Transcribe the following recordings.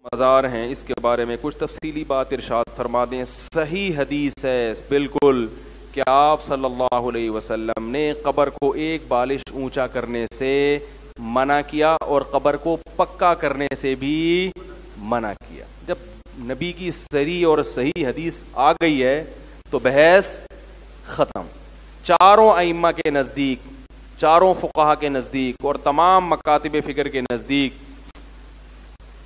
مزار ہیں اس کے بارے میں کچھ تفصیلی بات ارشاد فرما دیں. صحیح حدیث ہے بالکل کہ آپ صلی اللہ علیہ وسلم نے قبر کو ایک بالش اونچا کرنے سے منع کیا اور قبر کو پکا کرنے سے بھی منع کیا. جب نبی کی صریح اور صحیح حدیث آ گئی ہے تو بحث ختم. چاروں ائمہ کے نزدیک، چاروں فقہا کے نزدیک اور تمام مکاتب فکر کے نزدیک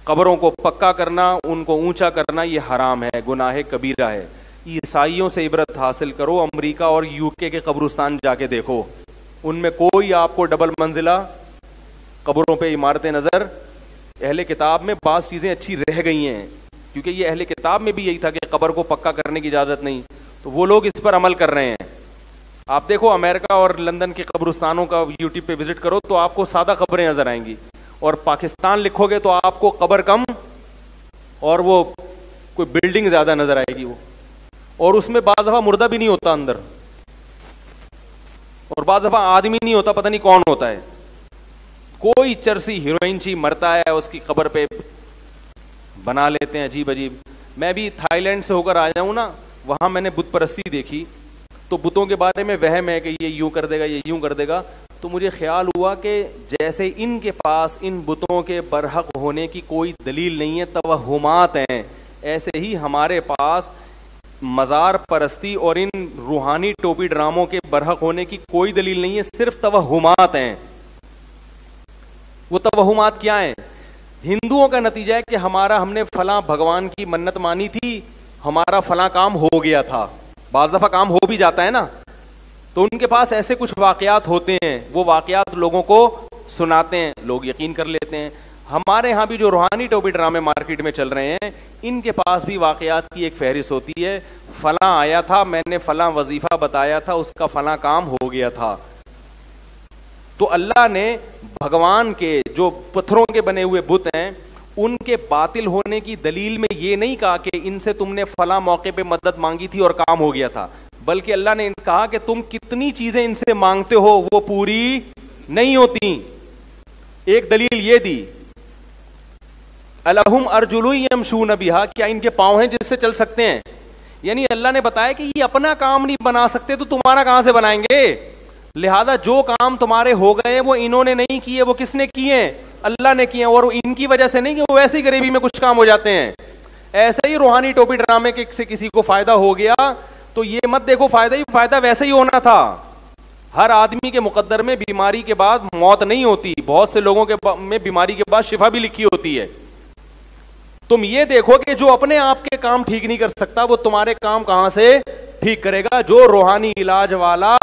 قبروں کو پکا کرنا، ان کو اونچا کرنا یہ حرام ہے، گناہ کبیرہ ہے. عیسائیوں سے عبرت حاصل کرو، امریکہ اور یو کے قبرستان جا کے دیکھو، ان میں کوئی آپ کو ڈبل منزلہ قبروں پہ عمارتیں نظر. اہل کتاب میں بعض چیزیں اچھی رہ گئی ہیں کیونکہ یہ اہل کتاب میں بھی یہی تھا کہ قبر کو پکا کرنے کی اجازت نہیں، تو وہ لوگ اس پر عمل کر رہے ہیں. آپ دیکھو امریکہ اور لندن کے قبرستانوں کا یوٹیوب پہ وزٹ کرو تو آپ کو سادہ قبریں نظر آئیں گی، اور پاکستان لکھو گے تو آپ کو قبر کم اور وہ کوئی بلڈنگ زیادہ نظر آئے گی وہ، اور اس میں بعض دفعہ مردہ بھی نہیں ہوتا اندر، اور بعض دفعہ آدمی نہیں ہوتا، پتہ نہیں کون ہوتا ہے. کوئی چرسی ہیروئن چی مرتا ہے اس کی قبر پہ بنا لیتے ہیں عجیب عجیب. میں بھی تھائی لینڈ سے ہو کر آیا ہوں نا، وہاں میں نے بت پرستی دیکھی تو بتوں کے بارے میں وہم ہے کہ یہ یوں کر دے گا، یہ یوں کر دے گا. تو مجھے خیال ہوا کہ جیسے ان کے پاس ان بتوں کے برحق ہونے کی کوئی دلیل نہیں ہے، توہمات ہیں، ایسے ہی ہمارے پاس مزار پرستی اور ان روحانی ٹوپی ڈراموں کے برحق ہونے کی کوئی دلیل نہیں ہے، صرف توہمات ہیں. وہ توہمات کیا ہیں؟ ہندوؤں کا نتیجہ ہے کہ ہم نے فلاں بھگوان کی منت مانی تھی، ہمارا فلاں کام ہو گیا تھا. بعض دفعہ کام ہو بھی جاتا ہے نا، تو ان کے پاس ایسے کچھ واقعات ہوتے ہیں، وہ واقعات لوگوں کو سناتے ہیں، لوگ یقین کر لیتے ہیں. ہمارے ہاں بھی جو روحانی ٹوپی ڈرامے مارکیٹ میں چل رہے ہیں، ان کے پاس بھی واقعات کی ایک فہرست ہوتی ہے. فلاں آیا تھا، میں نے فلاں وظیفہ بتایا تھا، اس کا فلاں کام ہو گیا تھا. تو اللہ نے بھگوان کے جو پتھروں کے بنے ہوئے بت ہیں ان کے باطل ہونے کی دلیل میں یہ نہیں کہا کہ ان سے تم نے فلاں موقع پہ مدد مانگی تھی اور کام ہو گیا تھا، بلکہ اللہ نے کہا کہ تم کتنی چیزیں ان سے مانگتے ہو وہ پوری نہیں ہوتی. ایک دلیل یہ دی، الہم ارجل یمشون بہا، کیا ان کے پاؤں ہیں جس سے چل سکتے ہیں؟ یعنی اللہ نے بتایا کہ یہ اپنا کام نہیں بنا سکتے تو تمہارا کہاں سے بنائیں گے؟ لہذا جو کام تمہارے ہو گئے وہ انہوں نے نہیں کیے، وہ کس نے کیے ہیں؟ اللہ نے کیے، اور ان کی وجہ سے نہیں کہ وہ ویسے ہی غریبی میں کچھ کام ہو جاتے ہیں. ایسے ہی روحانی ٹوپی ڈرامے سے کسی کو فائدہ ہو گیا تو یہ مت دیکھو فائدہ ویسے ہی ہونا تھا. ہر آدمی کے مقدر میں بیماری کے بعد موت نہیں ہوتی، بہت سے لوگوں کے میں بیماری کے بعد شفا بھی لکھی ہوتی ہے. تم یہ دیکھو کہ جو اپنے آپ کے کام ٹھیک نہیں کر سکتا وہ تمہارے کام کہاں سے ٹھیک کرے گا؟ جو روحانی علاج والا،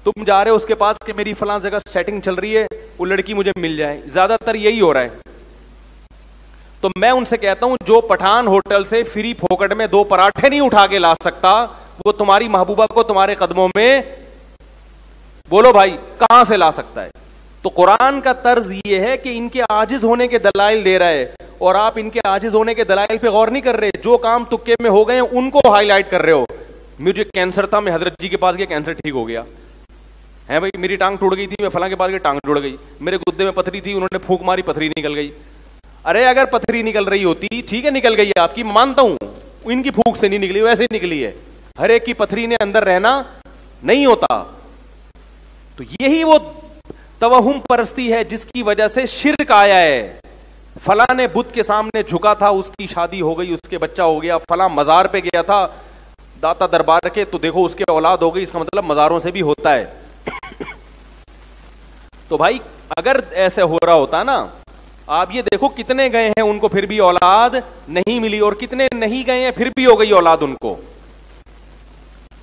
تم جا رہے ہو اس کے پاس کہ میری فلاں جگہ سیٹنگ چل رہی ہے، وہ لڑکی مجھے مل جائے، زیادہ تر یہی ہو رہا ہے. تو میں ان سے کہتا ہوں جو پٹھان ہوٹل سے فری پھوکٹ میں 2 پراٹھے نہیں اٹھا کے لا سکتا وہ تمہاری محبوبہ کو تمہارے قدموں میں، بولو بھائی، کہاں سے لا سکتا ہے؟ تو قرآن کا طرز یہ ہے کہ ان کے عاجز ہونے کے دلائل دے رہا ہے، اور آپ ان کے عاجز ہونے کے دلائل پہ غور نہیں کر رہے. جو کام تکے میں ہو گئے ہیں ان کو ہائی لائٹ کر رہے ہو. مجھے کینسر تھا، میں حضرت جی کے پاس گیا، کینسر ٹھیک ہو گیا ہے. بھائی میری ٹانگ ٹوٹ گئی تھی، میں فلاں کے پاس گیا، ٹانگ ٹوٹ گئی. میرے گدے میں پتھری تھی، انہوں نے پھونک ماری، پتھری نکل گئی. ارے اگر پتھری نکل رہی ہوتی ٹھیک ہے، نکل گئی آپ کی، مانتا ہوں، ان کی پھونک سے نہیں نکلی، ویسے ہی نکلی ہے. ہر ایک کی پتھری نے اندر رہنا نہیں ہوتا. تو یہی وہ توہم پرستی ہے جس کی وجہ سے شرک آیا ہے. فلاں نے بت کے سامنے جھکا تھا، اس کی شادی ہو گئی، اس کے بچہ ہو گیا. فلاں مزار پہ گیا تھا داتا دربار کے، تو دیکھو اس کے اولاد ہو گئی. اس کا مطلب مزاروں سے بھی ہوتا ہے. تو بھائی اگر ایسے ہو رہا ہوتا نا، آپ یہ دیکھو کتنے گئے ہیں ان کو پھر بھی اولاد نہیں ملی، اور کتنے نہیں گئے ہیں پھر بھی ہو گئی اولاد ان کو.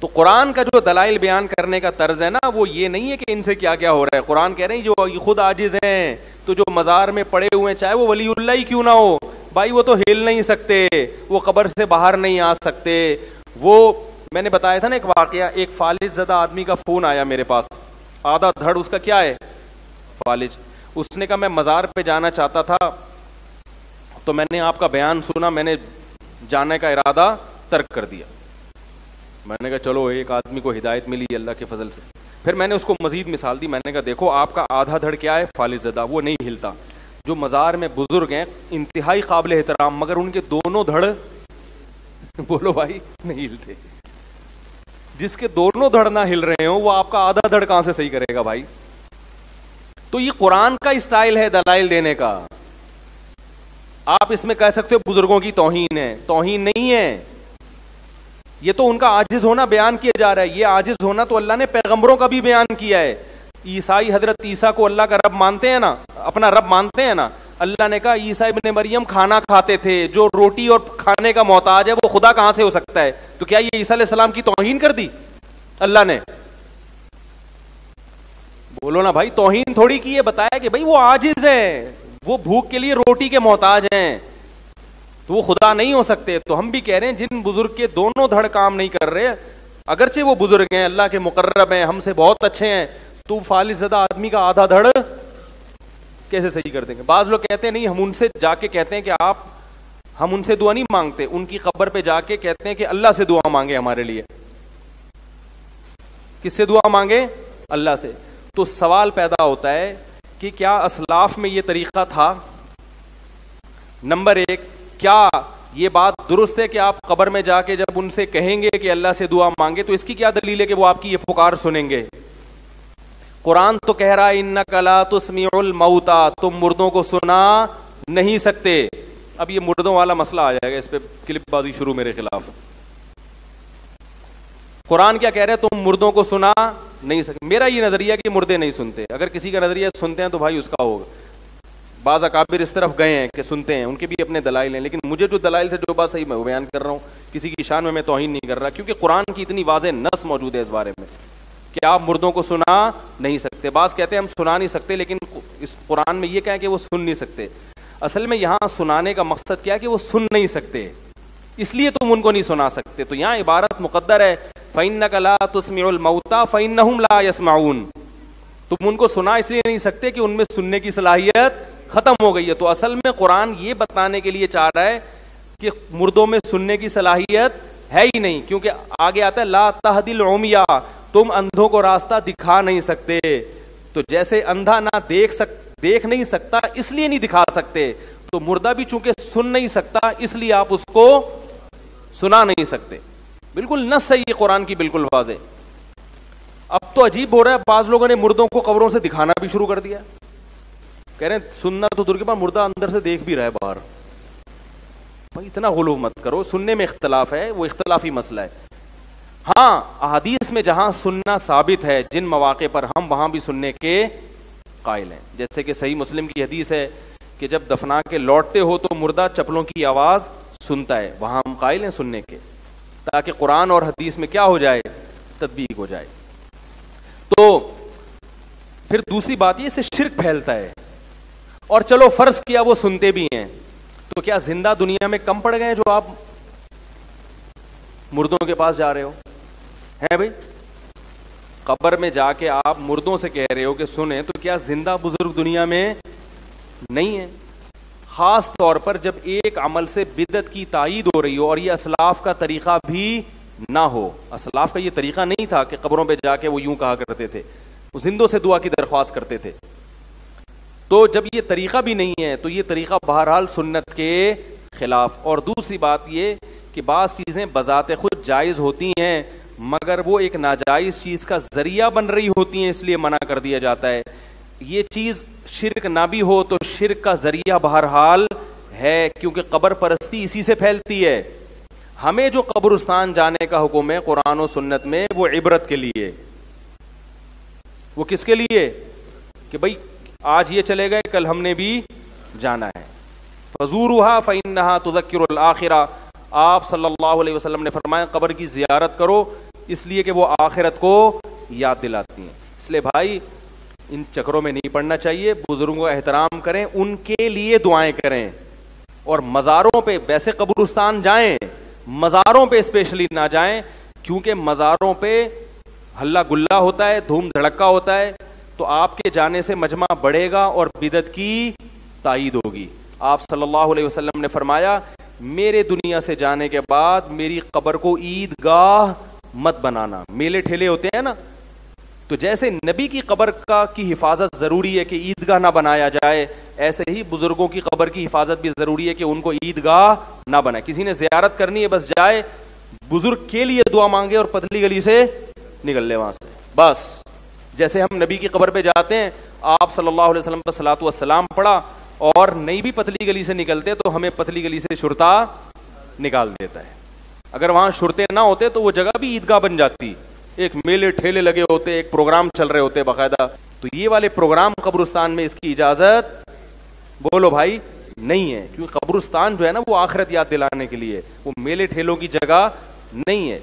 تو قرآن کا جو دلائل بیان کرنے کا طرز ہے نا، وہ یہ نہیں ہے کہ ان سے کیا کیا ہو رہا ہے. قرآن کہہ رہے ہیں جو خود عاجز ہیں، تو جو مزار میں پڑے ہوئے ہیں، چاہے وہ ولی اللہ ہی کیوں نہ ہو، بھائی وہ تو ہل نہیں سکتے، وہ قبر سے باہر نہیں آ سکتے. وہ میں نے بتایا تھا نا ایک واقعہ، ایک فالج زدہ آدمی کا فون آیا میرے پاس، آدھا دھڑ اس کا کیا ہے؟ فالج. اس نے کہا میں مزار پہ جانا چاہتا تھا، تو میں نے آپ کا بیان سنا، میں نے جانے کا ارادہ ترک کر دیا. میں نے کہا چلو ایک آدمی کو ہدایت ملی اللہ کے فضل سے. پھر میں نے اس کو مزید مثال دی، میں نے کہا دیکھو آپ کا آدھا دھڑ کیا ہے؟ فالج زدہ، وہ نہیں ہلتا. جو مزار میں بزرگ ہیں انتہائی قابل احترام، مگر ان کے دونوں دھڑ بولو بھائی نہیں ہلتے. جس کے دونوں دھڑ نہ ہل رہے ہوں وہ آپ کا آدھا دھڑ کہاں سے صحیح کرے گا بھائی؟ تو یہ قرآن کا اسٹائل ہے دلائل دینے کا. آپ اس میں کہہ سکتے ہو بزرگوں کی توہین ہے، توہین نہیں ہے. یہ تو ان کا عاجز ہونا بیان کیا جا رہا ہے. یہ عاجز ہونا تو اللہ نے پیغمبروں کا بھی بیان کیا ہے. عیسائی حضرت عیسیٰ کو اللہ کا رب مانتے ہیں نا، اپنا رب مانتے ہیں نا. اللہ نے کہا عیسیٰ ابن مریم کھانا کھاتے تھے، جو روٹی اور کھانے کا محتاج ہے وہ خدا کہاں سے ہو سکتا ہے؟ تو کیا یہ عیسیٰ علیہ السلام کی توہین کر دی اللہ نے؟ بولو نا بھائی، توہین تھوڑی کی ہے. بتایا کہ بھائی وہ عاجز ہے، وہ بھوک کے لیے روٹی کے محتاج ہیں، تو وہ خدا نہیں ہو سکتے. تو ہم بھی کہہ رہے ہیں جن بزرگ کے دونوں دھڑ کام نہیں کر رہے، اگرچہ وہ بزرگ ہیں، اللہ کے مقرب ہیں، ہم سے بہت اچھے ہیں، تو فالج زدہ آدمی کا آدھا دھڑ کیسے صحیح کر دیں گے؟ بعض لوگ کہتے ہیں نہیں، ہم ان سے جا کے کہتے ہیں کہ ہم ان سے دعا نہیں مانگتے، ان کی قبر پہ جا کے کہتے ہیں کہ اللہ سے دعا مانگے ہمارے لیے. کس سے دعا مانگے؟ اللہ سے. تو سوال پیدا ہوتا ہے کہ کیا اسلاف میں یہ طریقہ تھا؟ نمبر ایک، کیا یہ بات درست ہے کہ آپ قبر میں جا کے جب ان سے کہیں گے کہ اللہ سے دعا مانگے تو اس کی کیا دلیل ہے کہ وہ آپ کی یہ پکار سنیں گے؟ قرآن تو کہہ رہا ہے انک لا تسمع الموتى، تم مردوں کو سنا نہیں سکتے. اب یہ مردوں والا مسئلہ آ جائے گا، اس پہ کلپ بازی شروع میرے خلاف. قرآن کیا کہہ رہے ہیں؟ تم مردوں کو سنا نہیں سکتے. میرا یہ نظریہ کہ مردے نہیں سنتے. اگر کسی کا نظریہ سنتے ہیں تو بھائی اس کا ہوگا. بعض اکابر اس طرف گئے ہیں کہ سنتے ہیں، ان کے بھی اپنے دلائل ہیں، لیکن مجھے جو دلائل سے جو بات صحیح میں وہ بیان کر رہا ہوں. کسی کی شان میں توہین نہیں کر رہا، کیونکہ قرآن کی اتنی واضح نص موجود ہے اس بارے میں کہ آپ مردوں کو سنا نہیں سکتے. بعض کہتے ہیں ہم سنا نہیں سکتے، لیکن اس قرآن میں یہ کہا کہ وہ سن نہیں سکتے. اصل میں یہاں سنانے کا مقصد کیا ہے کہ وہ سن نہیں سکتے، اس لیے تم ان کو نہیں سنا سکتے. تو یہاں عبارت مقدر ہے فَإِنَّكَ لَا تُسْمِعُ الْمَوْتَى فَإِنَّهُمْ لَا يَسْمَعُونَ. تم ان کو سنا اس لیے نہیں سکتے کہ ان میں سننے کی صلاحیت ختم ہو گئی ہے. تو اصل میں قرآن یہ بتانے کے لیے چاہ رہا ہے کہ مردوں میں سننے کی صلاحیت ہے ہی نہیں، کیونکہ آگے آتا ہے لا تہدی العمیٰ، تم اندھوں کو راستہ دکھا نہیں سکتے. تو جیسے اندھا نہ دیکھ نہیں سکتا اس لیے نہیں دکھا سکتے، تو مردہ بھی چونکہ سن نہیں سکتا اس لیے آپ اس کو سنا نہیں سکتے. بالکل نص ہے یہ قرآن کی، بالکل واضح. اب تو عجیب ہو رہا ہے، بعض لوگوں نے مردوں کو قبروں سے دکھانا بھی شروع کر دیا. کہہ رہے ہیں سننا تو دور کے بعد مردہ اندر سے دیکھ بھی رہا ہے باہر. بھائی اتنا غلو مت کرو، سننے میں اختلاف ہے، وہ اختلافی مسئلہ ہے. ہاں احادیث میں جہاں سننا ثابت ہے جن مواقع پر، ہم وہاں بھی سننے کے قائل ہیں. جیسے کہ صحیح مسلم کی حدیث ہے کہ جب دفنا کے لوٹتے ہو تو مردہ چپلوں کی آواز سنتا ہے، وہاں ہم قائل ہیں سننے کے، تاکہ قرآن اور حدیث میں کیا ہو جائے؟ تطبیق ہو جائے. تو پھر دوسری بات یہ سے شرک پھیلتا ہے. اور چلو فرض کیا وہ سنتے بھی ہیں، تو کیا زندہ دنیا میں کم پڑ گئے جو آپ مردوں کے پاس جا رہے ہو؟ ہیں بھائی، قبر میں جا کے آپ مردوں سے کہہ رہے ہو کہ سنیں، تو کیا زندہ بزرگ دنیا میں نہیں ہے؟ خاص طور پر جب ایک عمل سے بدعت کی تائید ہو رہی ہو اور یہ اسلاف کا طریقہ بھی نہ ہو. اسلاف کا یہ طریقہ نہیں تھا کہ قبروں پہ جا کے وہ یوں کہا کرتے تھے، وہ زندوں سے دعا کی درخواست کرتے تھے. تو جب یہ طریقہ بھی نہیں ہے تو یہ طریقہ بہرحال سنت کے خلاف. اور دوسری بات یہ کہ بعض چیزیں بذات خود جائز ہوتی ہیں مگر وہ ایک ناجائز چیز کا ذریعہ بن رہی ہوتی ہیں، اس لیے منع کر دیا جاتا ہے. یہ چیز شرک نہ بھی ہو تو شرک کا ذریعہ بہرحال ہے، کیونکہ قبر پرستی اسی سے پھیلتی ہے. ہمیں جو قبرستان جانے کا حکم ہے قرآن و سنت میں، وہ عبرت کے لیے. وہ کس کے لیے؟ کہ بھائی آج یہ چلے گئے، کل ہم نے بھی جانا ہے. فزورها فإنها تذکر الآخرہ. آپ صلی اللہ علیہ وسلم نے فرمایا قبر کی زیارت کرو، اس لیے کہ وہ آخرت کو یاد دلاتی ہیں. اس لیے بھائی ان چکروں میں نہیں پڑنا چاہیے، بزرگوں کا احترام کریں، ان کے لیے دعائیں کریں. اور مزاروں پہ، ویسے قبرستان جائیں، مزاروں پہ اسپیشلی نہ جائیں، کیونکہ مزاروں پہ ہلہ گلہ ہوتا ہے، دھوم دھڑکا ہوتا ہے. تو آپ کے جانے سے مجمع بڑھے گا اور بدعت کی تائید ہوگی. آپ صلی اللہ علیہ وسلم نے فرمایا میرے دنیا سے جانے کے بعد میری قبر کو عید گاہ مت بنانا. میلے ٹھیلے ہوتے ہیں نا، تو جیسے نبی کی قبر کی حفاظت ضروری ہے کہ عیدگاہ نہ بنایا جائے، ایسے ہی بزرگوں کی قبر کی حفاظت بھی ضروری ہے کہ ان کو عیدگاہ نہ بنائے. کسی نے زیارت کرنی ہے بس جائے بزرگ کے لیے دعا مانگے اور پتلی گلی سے نکل لے وہاں سے بس. جیسے ہم نبی کی قبر پہ جاتے ہیں، آپ صلی اللہ علیہ وسلم پر صلاۃ والسلام پڑھا اور نہیں بھی پتلی گلی سے نکلتے تو ہمیں پتلی گلی سے شرطا نکال دیتا ہے. اگر وہاں شرطے نہ ہوتے تو وہ جگہ بھی عیدگاہ بن جاتی. ایک میلے ٹھیلے لگے ہوتے، ایک پروگرام چل رہے ہوتے باقاعدہ. تو یہ والے پروگرام قبرستان میں اس کی اجازت بولو بھائی نہیں ہے، کیونکہ قبرستان جو ہے نا وہ آخرت یاد دلانے کے لیے، وہ میلے ٹھیلوں کی جگہ نہیں ہے.